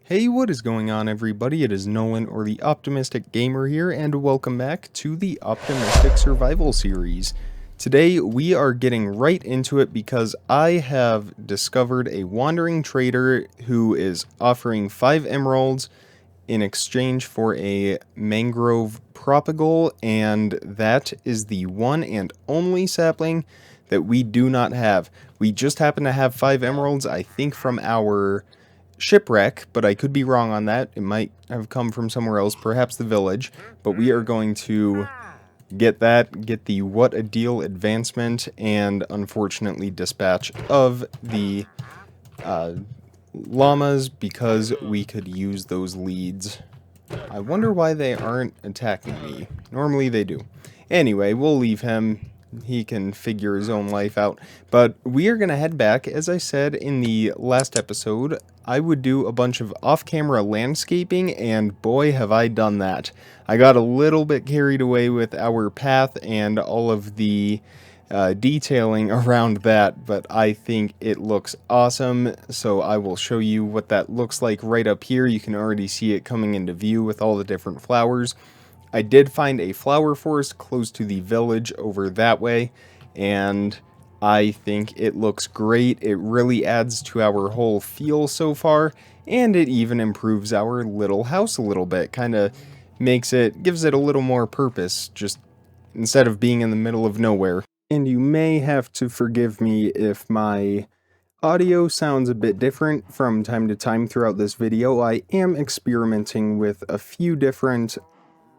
Hey, what is going on, everybody? It is Nolan, or the Optimistic Gamer here, and welcome back to the Optimistic Survival series. Today, we are getting right into it because I have discovered a wandering trader who is offering 5 emeralds in exchange for a mangrove propagal, and that is the one and only sapling that we do not have. We just happen to have 5 emeralds, I think, from our shipwreck, but I could be wrong on that. It might have come from somewhere else, perhaps the village, but we are going to get the what a deal advancement, and unfortunately dispatch of the llamas because we could use those leads. I wonder why they aren't attacking me. Normally they do. Anyway, we'll leave him. He can figure his own life out. But we are going to head back. As I said in the last episode, I would do a bunch of off-camera landscaping, and boy, have I done that. I got a little bit carried away with our path and all of the detailing around that, but I think it looks awesome, so I will show you what that looks like right up here. You can already see it coming into view with all the different flowers. I did find a flower forest close to the village over that way, and I think it looks great. It really adds to our whole feel so far, and it even improves our little house a little bit. Kind of gives it a little more purpose, just instead of being in the middle of nowhere. And you may have to forgive me if my audio sounds a bit different from time to time throughout this video. I am experimenting with a few different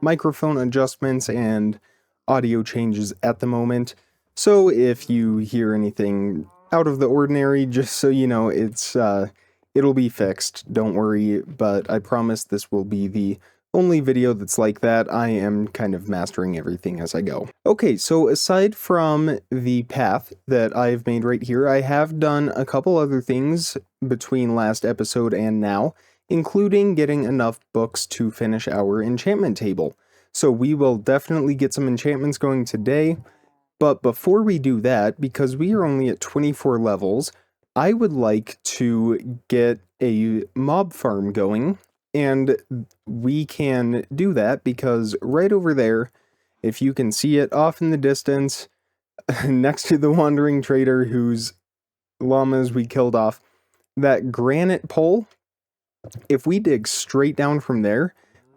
microphone adjustments and audio changes at the moment. So if you hear anything out of the ordinary, just so you know, it'll be fixed. Don't worry, but I promise this will be the only video that's like that. I am kind of mastering everything as I go. Okay, so aside from the path that I've made right here, I have done a couple other things between last episode and now, including getting enough books to finish our enchantment table. So we will definitely get some enchantments going today, but before we do that, because we are only at 24 levels, I would like to get a mob farm going, and we can do that because right over there, if you can see it off in the distance, next to the wandering trader whose llamas we killed off, that granite pole, if we dig straight down from there,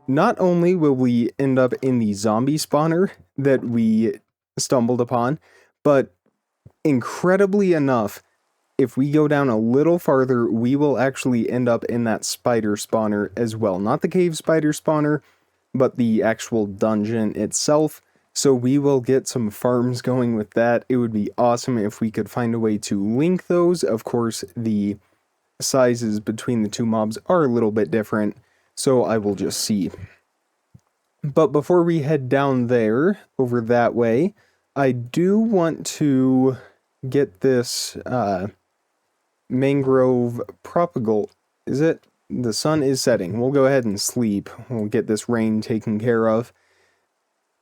not only will we end up in the zombie spawner that we stumbled upon, but incredibly enough, if we go down a little farther, we will actually end up in that spider spawner as well. Not the cave spider spawner, but the actual dungeon itself. So we will get some farms going with that. It would be awesome if we could find a way to link those. Of course, the sizes between the two mobs are a little bit different, so I will just see. But before we head down there, over that way, I do want to get this mangrove propagal. Is it? The sun is setting. We'll go ahead and sleep. We'll get this rain taken care of.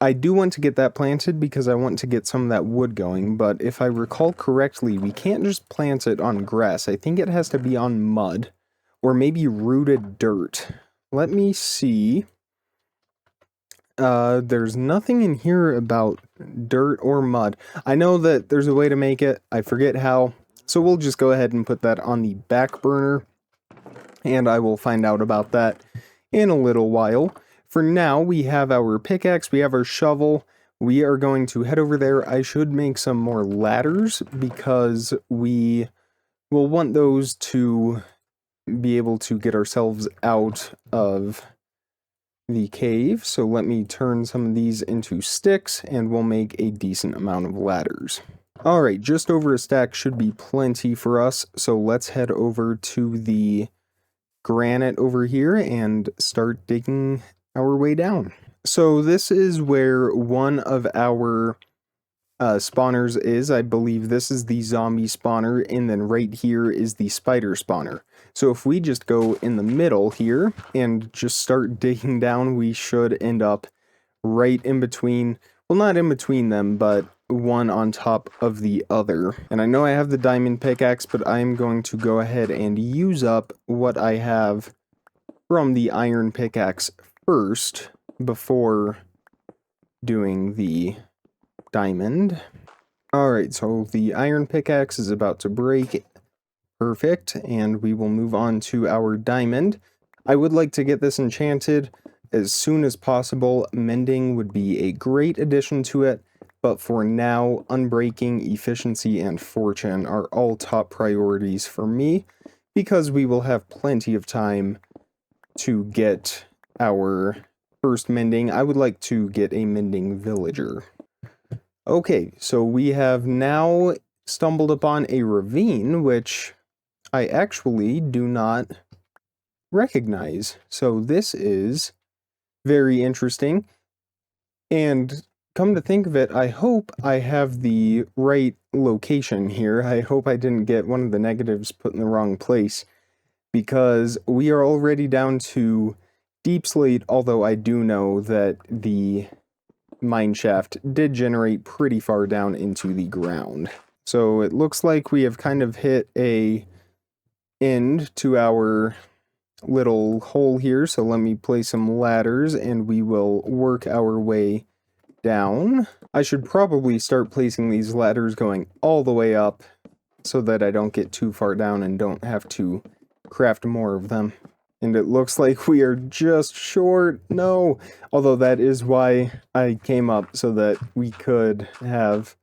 I do want to get that planted because I want to get some of that wood going, but if I recall correctly, we can't just plant it on grass. I think it has to be on mud, or maybe rooted dirt. Let me see. There's nothing in here about dirt or mud. I know that there's a way to make it. I forget how. So we'll just go ahead and put that on the back burner, and I will find out about that in a little while. For now, we have our pickaxe, we have our shovel. We are going to head over there. I should make some more ladders because we will want those to be able to get ourselves out of the cave. So let me turn some of these into sticks and we'll make a decent amount of ladders. Alright, just over a stack should be plenty for us. So let's head over to the granite over here and start digging our way down. So this is where one of our spawners is. I believe this is the zombie spawner, and then right here is the spider spawner. So if we just go in the middle here and just start digging down, we should end up right in between, well, not in between them, but one on top of the other. And I know I have the diamond pickaxe, but I'm going to go ahead and use up what I have from the iron pickaxe first before doing the diamond. Alright, so the iron pickaxe is about to break. Perfect, and we will move on to our diamond. I would like to get this enchanted as soon as possible. Mending would be a great addition to it, but for now, unbreaking, efficiency, and fortune are all top priorities for me, because we will have plenty of time to get our first mending. I would like to get a mending villager. Okay, so we have now stumbled upon a ravine, which I actually do not recognize. So this is very interesting. And come to think of it, I hope I have the right location here. I hope I didn't get one of the negatives put in the wrong place, because we are already down to deep slate, although I do know that the mine shaft did generate pretty far down into the ground. So it looks like we have kind of hit a end to our little hole here, so let me place some ladders and we will work our way down. I should probably start placing these ladders going all the way up so that I don't get too far down and don't have to craft more of them. And it looks like we are just short. No! Although that is why I came up, so that we could have,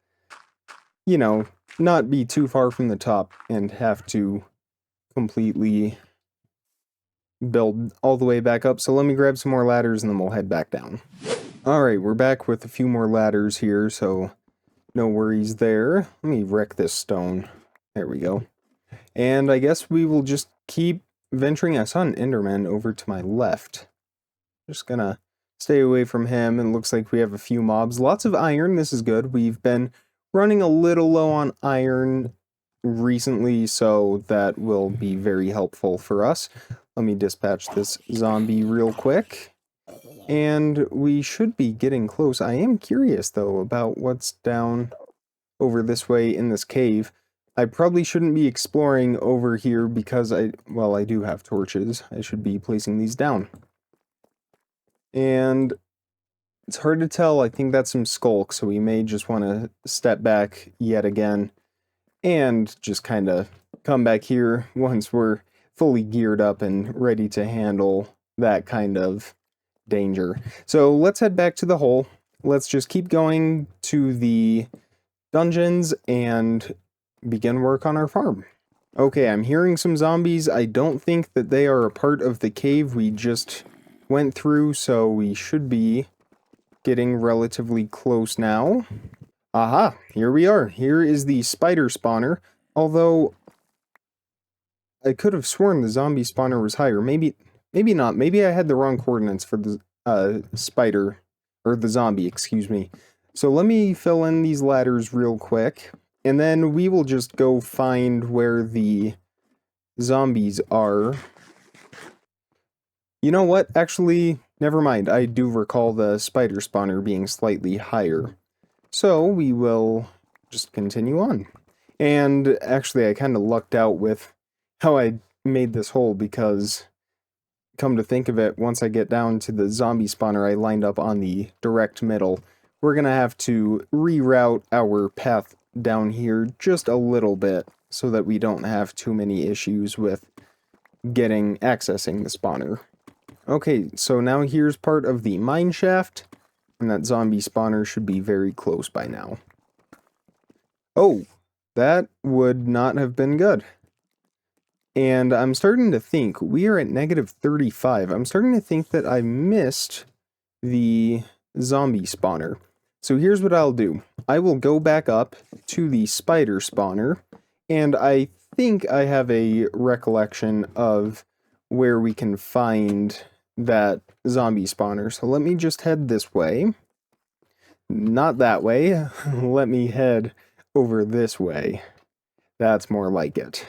you know, not be too far from the top and have to completely build all the way back up. So let me grab some more ladders and then we'll head back down. Alright, we're back with a few more ladders here, so no worries there. Let me wreck this stone. There we go. And I guess we will just keep venturing. I saw an Enderman over to my left. Just gonna stay away from him, and looks like we have a few mobs. Lots of iron, this is good. We've been running a little low on iron recently, so that will be very helpful for us. Let me dispatch this zombie real quick. And we should be getting close. I am curious, though, about what's down over this way in this cave. I probably shouldn't be exploring over here because I do have torches. I should be placing these down. And it's hard to tell. I think that's some skulk, so we may just want to step back yet again and just kind of come back here once we're fully geared up and ready to handle that kind of danger. So let's head back to the hole. Let's just keep going to the dungeons and begin work on our farm. Okay, I'm hearing some zombies. I don't think that they are a part of the cave we just went through, so we should be getting relatively close now. Aha, here we are. Here is the spider spawner, although I could have sworn the zombie spawner was higher. Maybe not. Maybe I had the wrong coordinates for the spider, or the zombie, excuse me. So let me fill in these ladders real quick, and then we will just go find where the zombies are. You know what? Actually, never mind. I do recall the spider spawner being slightly higher. So we will just continue on. And actually, I kind of lucked out with how I made this hole, because come to think of it, once I get down to the zombie spawner, I lined up on the direct middle. We're going to have to reroute our path down here just a little bit so that we don't have too many issues with accessing the spawner. Okay, so now here's part of the mine shaft, and that zombie spawner should be very close by now. Oh, that would not have been good. And I'm starting to think, we are at -35. I'm starting to think that I missed the zombie spawner. So here's what I'll do. I will go back up to the spider spawner, and I think I have a recollection of where we can find that zombie spawner. So let me just head this way. Not that way. Let me head over this way. That's more like it.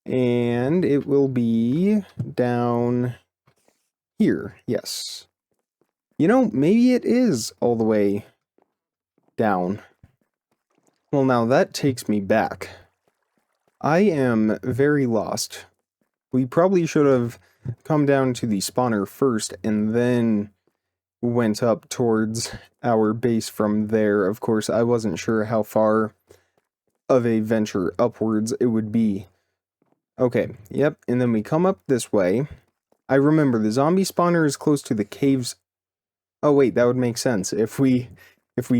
And it will be down here, yes. You know, maybe it is all the way down. Well, now that takes me back. I am very lost. We probably should have come down to the spawner first and then went up towards our base from there. Of course, I wasn't sure how far of a venture upwards it would be. Okay, yep, and then we come up this way. I remember the zombie spawner is close to the caves. Oh wait, that would make sense. If we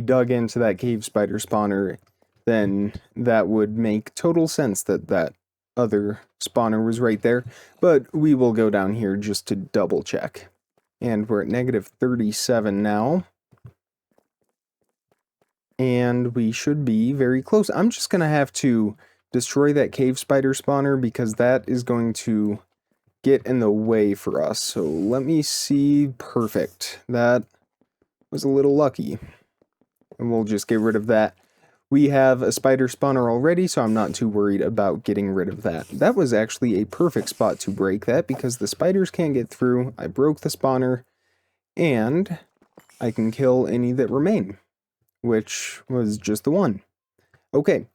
dug into that cave spider spawner, then that would make total sense that that other spawner was right there. But we will go down here just to double check. And we're at negative 37 now. And we should be very close. I'm just going to have to destroy that cave spider spawner because that is going to get in the way for us. So let me see. Perfect. That was a little lucky. And we'll just get rid of that. We have a spider spawner already, so I'm not too worried about getting rid of that. That was actually a perfect spot to break that because the spiders can't get through. I broke the spawner, and I can kill any that remain, which was just the one. Okay,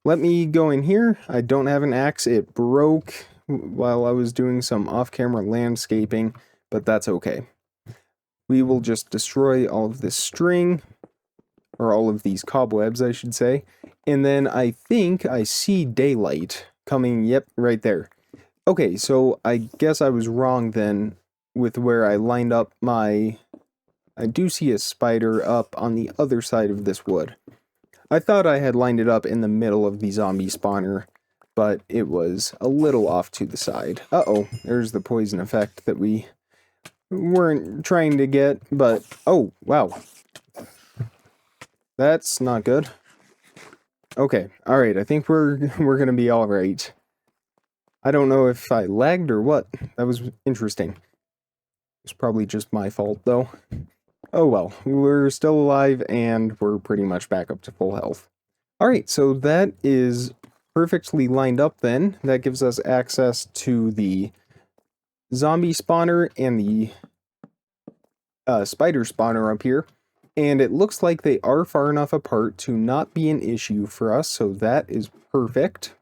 let me go in here. I don't have an axe. It broke while I was doing some off-camera landscaping, but that's okay. We will just destroy all of this string, or all of these cobwebs, I should say. And then I think I see daylight coming, yep, right there. Okay, so I guess I was wrong then with where I lined up my... I do see a spider up on the other side of this wood. I thought I had lined it up in the middle of the zombie spawner, but it was a little off to the side. Uh-oh, there's the poison effect that we weren't trying to get, but... Oh, wow. That's not good. Okay, alright, I think we're gonna be alright. I don't know if I lagged or what. That was interesting. It's probably just my fault, though. Oh well, we're still alive, and we're pretty much back up to full health. Alright, so that is perfectly lined up then. That gives us access to the zombie spawner and the spider spawner up here. And it looks like they are far enough apart to not be an issue for us, so that is perfect.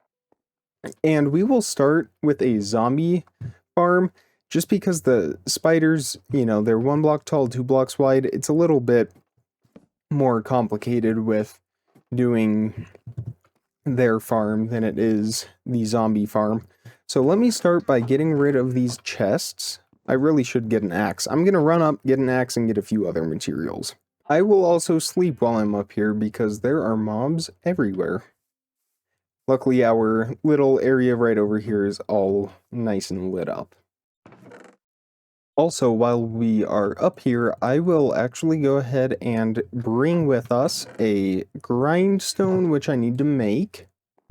And we will start with a zombie farm, just because the spiders, you know, they're 1 block tall, 2 blocks wide. It's a little bit more complicated with doing their farm than it is the zombie farm. So let me start by getting rid of these chests. I really should get an axe. I'm going to run up, get an axe, and get a few other materials. I will also sleep while I'm up here because there are mobs everywhere. Luckily, our little area right over here is all nice and lit up. Also, while we are up here, I will actually go ahead and bring with us a grindstone, which I need to make.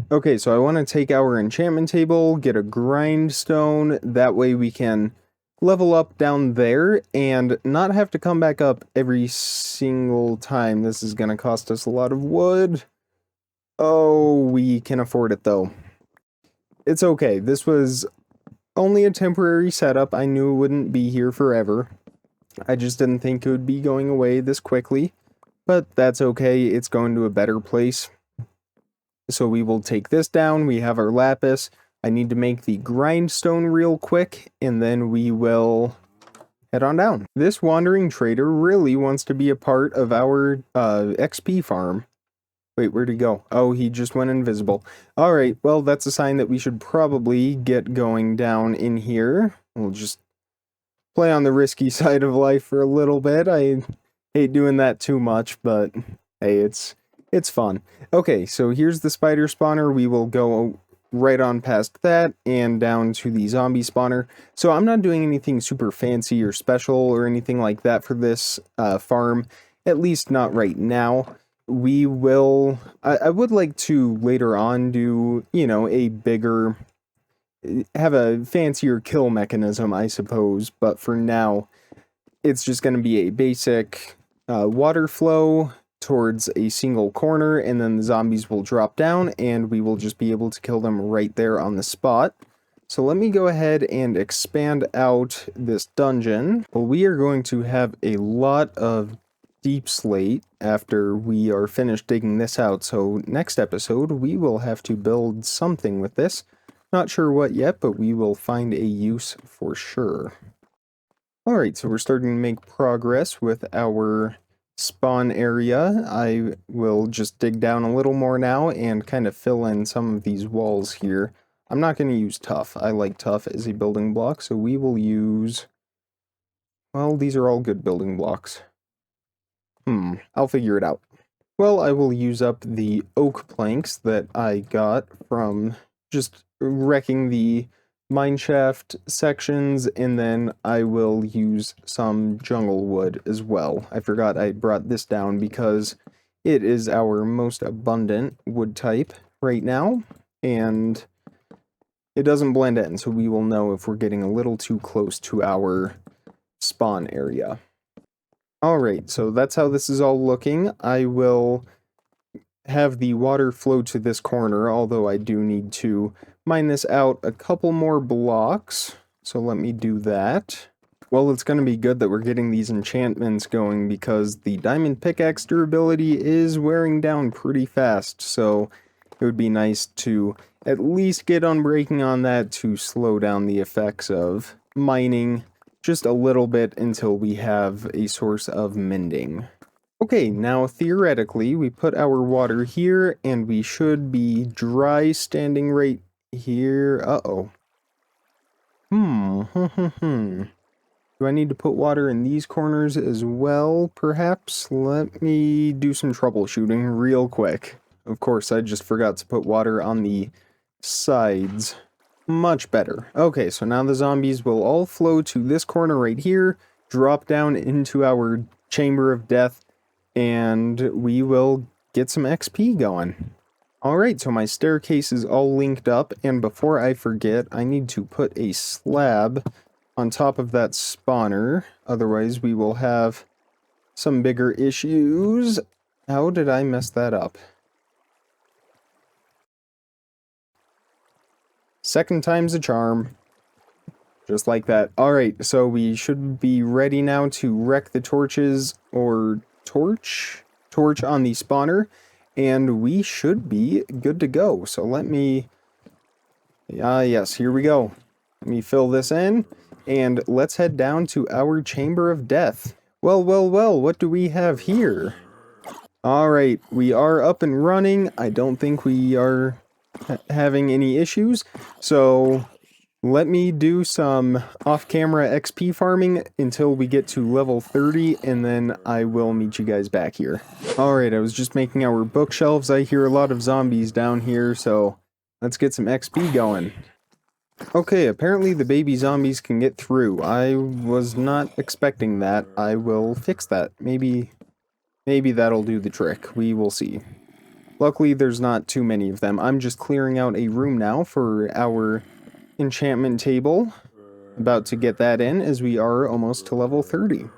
Okay, so I want to take our enchantment table, get a grindstone, that way we can level up down there and not have to come back up every single time. This is going to cost us a lot of wood. Oh, we can afford it though. It's okay. This was only a temporary setup. I knew it wouldn't be here forever. I just didn't think it would be going away this quickly. But that's okay. It's going to a better place. So we will take this down. We have our lapis. I need to make the grindstone real quick, and then we will head on down. This wandering trader really wants to be a part of our XP farm. Wait, where'd he go? Oh, he just went invisible. Alright, well, that's a sign that we should probably get going down in here. We'll just play on the risky side of life for a little bit. I hate doing that too much, but hey, it's fun. Okay, so here's the spider spawner. We will go right on past that and down to the zombie spawner. So I'm not doing anything super fancy or special or anything like that for this farm, at least not right now. We will, I would like to later on do, you know, a bigger, have a fancier kill mechanism, I suppose, but for now, it's just going to be a basic water flow towards a single corner, and then the zombies will drop down, and we will just be able to kill them right there on the spot. So let me go ahead and expand out this dungeon. Well, we are going to have a lot of deep slate after we are finished digging this out, so next episode we will have to build something with this. Not sure what yet, but we will find a use for sure. Alright, so we're starting to make progress with our spawn area. I will just dig down a little more now and kind of fill in some of these walls here. I'm not going to use tuff. I like tuff as a building block, so we will use... Well, these are all good building blocks. I'll figure it out. Well, I will use up the oak planks that I got from just wrecking the mineshaft sections, and then I will use some jungle wood as well. I forgot I brought this down because it is our most abundant wood type right now, and it doesn't blend in, so we will know if we're getting a little too close to our spawn area. Alright, so that's how this is all looking. I will have the water flow to this corner, although I do need to mine this out a couple more blocks. So let me do that. Well, it's going to be good that we're getting these enchantments going because the diamond pickaxe durability is wearing down pretty fast. So it would be nice to at least get unbreaking on that to slow down the effects of mining just a little bit until we have a source of mending. Okay, now theoretically, we put our water here, and we should be dry standing right here. Uh-oh. Do I need to put water in these corners as well, perhaps? Let me do some troubleshooting real quick. Of course, I just forgot to put water on the sides. Much better. Okay, so now the zombies will all flow to this corner right here, drop down into our chamber of death, and we will get some XP going. Alright, so my staircase is all linked up, and before I forget, I need to put a slab on top of that spawner, otherwise we will have some bigger issues. How did I mess that up? Second time's a charm. Just like that. Alright, so we should be ready now to wreck the torches, or torch on the spawner, and we should be good to go. So let me... yes, here we go. Let me fill this in, and let's head down to our chamber of death. Well, what do we have here? Alright, we are up and running. I don't think we are having any issues, so let me do some off-camera XP farming until we get to level 30, and then I will meet you guys back here. Alright, I was just making our bookshelves. I hear a lot of zombies down here, so let's get some XP going. Okay, apparently the baby zombies can get through. I was not expecting that. I will fix that. Maybe that'll do the trick. We will see. Luckily, there's not too many of them. I'm just clearing out a room now for our enchantment table. About to get that in, as we are almost to level 30.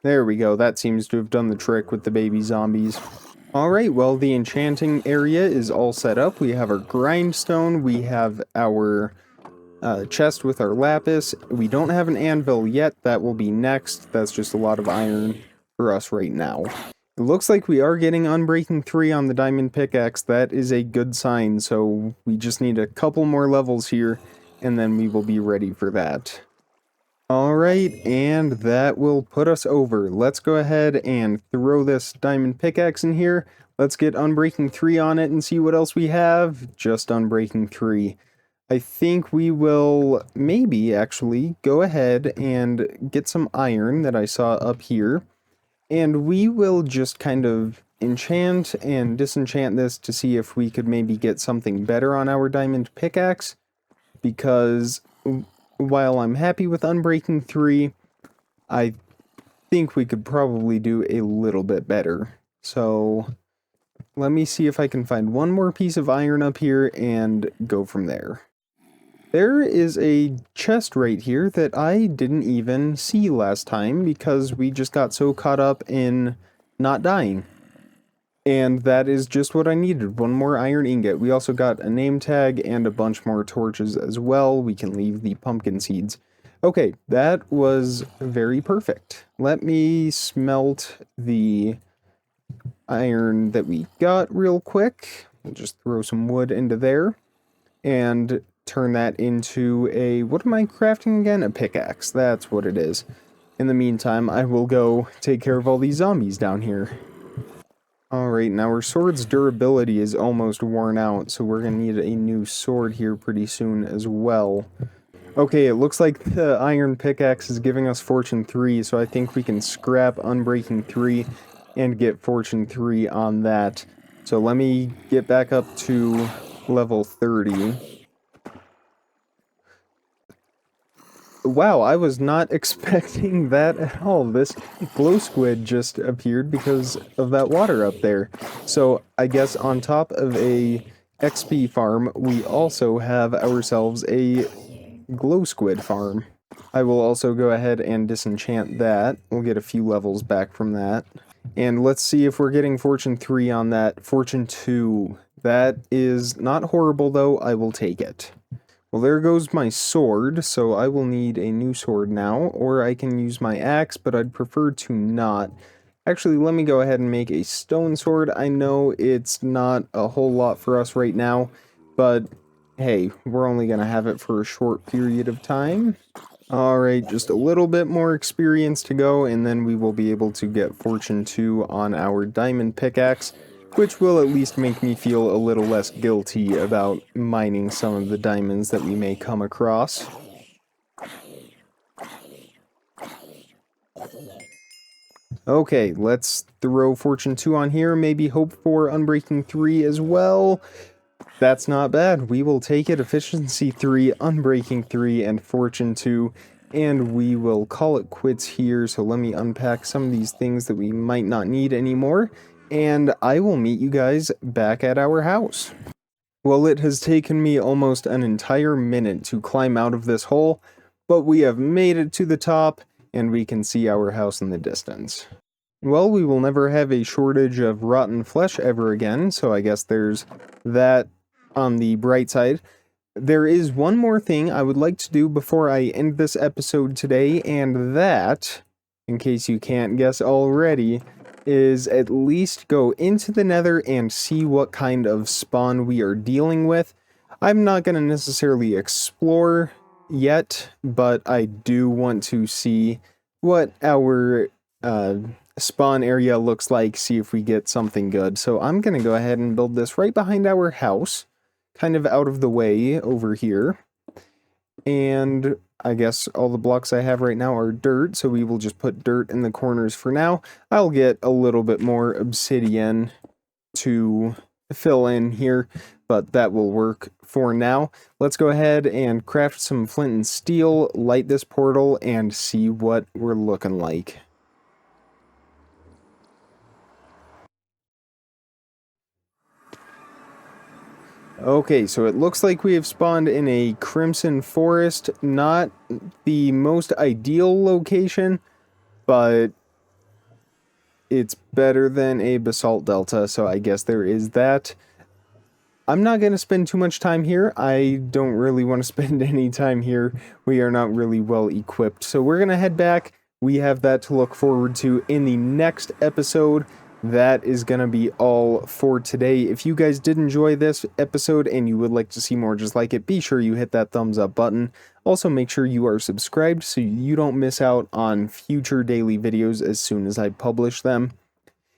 There we go. That seems to have done the trick with the baby zombies. Alright, well, the enchanting area is all set up. We have our grindstone. We have our chest with our lapis. We don't have an anvil yet. That will be next. That's just a lot of iron for us right now. It looks like we are getting Unbreaking 3 on the diamond pickaxe. That is a good sign, so we just need a couple more levels here, and then we will be ready for that. Alright, and that will put us over. Let's go ahead and throw this diamond pickaxe in here. Let's get Unbreaking 3 on it and see what else we have. Just Unbreaking 3. I think we will maybe actually go ahead and get some iron that I saw up here. And we will just kind of enchant and disenchant this to see if we could maybe get something better on our diamond pickaxe. Because while I'm happy with Unbreaking 3, I think we could probably do a little bit better. So let me see if I can find one more piece of iron up here and go from there. There is a chest right here that I didn't even see last time because we just got so caught up in not dying. And that is just what I needed, one more iron ingot. We also got a name tag and a bunch more torches as well. We can leave the pumpkin seeds. Okay, that was very perfect. Let me smelt the iron that we got real quick. We'll just throw some wood into there. And turn that into a, what am I crafting again? A pickaxe, that's what it is. In the meantime, I will go take care of all these zombies down here. Alright, now our sword's durability is almost worn out, so we're gonna need a new sword here pretty soon as well. Okay, it looks like the iron pickaxe is giving us Fortune 3, so I think we can scrap Unbreaking 3 and get Fortune 3 on that. So let me get back up to level 30. Wow, I was not expecting that at all. This glow squid just appeared because of that water up there. So I guess on top of a XP farm, we also have ourselves a glow squid farm. I will also go ahead and disenchant that. We'll get a few levels back from that. And let's see if we're getting Fortune 3 on that. Fortune 2. That is not horrible though, I will take it. Well, there goes my sword, so I will need a new sword now, or I can use my axe, but I'd prefer to not. Actually, let me go ahead and make a stone sword. I know it's not a whole lot for us right now, but hey, we're only going to have it for a short period of time. Alright, just a little bit more experience to go, and then we will be able to get Fortune 2 on our diamond pickaxe, which will at least make me feel a little less guilty about mining some of the diamonds that we may come across. Okay, let's throw Fortune 2 on here, maybe hope for Unbreaking 3 as well. That's not bad. We will take it. Efficiency 3, Unbreaking 3, and Fortune 2. And we will call it quits here. So let me unpack some of these things that we might not need anymore. And I will meet you guys back at our house. Well, it has taken me almost an entire minute to climb out of this hole, but we have made it to the top, and we can see our house in the distance. Well, we will never have a shortage of rotten flesh ever again, so I guess there's that on the bright side. There is one more thing I would like to do before I end this episode today, and that, in case you can't guess already, is at least go into the Nether and see what kind of spawn we are dealing with. I'm not going to necessarily explore yet, but I do want to see what our spawn area looks like, see if we get something good. So I'm going to go ahead and build this right behind our house, kind of out of the way over here. And I guess all the blocks I have right now are dirt, so we will just put dirt in the corners for now. I'll get a little bit more obsidian to fill in here, but that will work for now. Let's go ahead and craft some flint and steel, light this portal, and see what we're looking like. Okay, so it looks like we have spawned in a Crimson Forest. Not the most ideal location, but it's better than a Basalt Delta, so I guess there is that. I'm not going to spend too much time here. I don't really want to spend any time here. We are not really well equipped, so we're going to head back. We have that to look forward to in the next episode. That is going to be all for today. If you guys did enjoy this episode and you would like to see more just like it, be sure you hit that thumbs up button. Also, make sure you are subscribed so you don't miss out on future daily videos as soon as I publish them.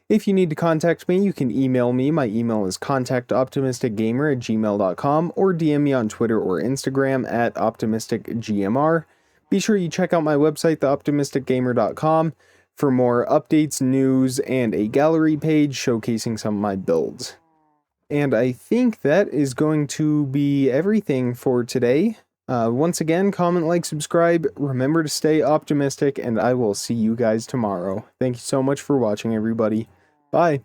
If you need to contact me, you can email me. My email is contactoptimisticgamer@gmail.com or DM me on Twitter or Instagram at optimisticgmr. Be sure you check out my website, theoptimisticgamer.com, for more updates, news, and a gallery page showcasing some of my builds. And I think that is going to be everything for today. Once again, comment, like, subscribe. Remember to stay optimistic, and I will see you guys tomorrow. Thank you so much for watching, everybody. Bye.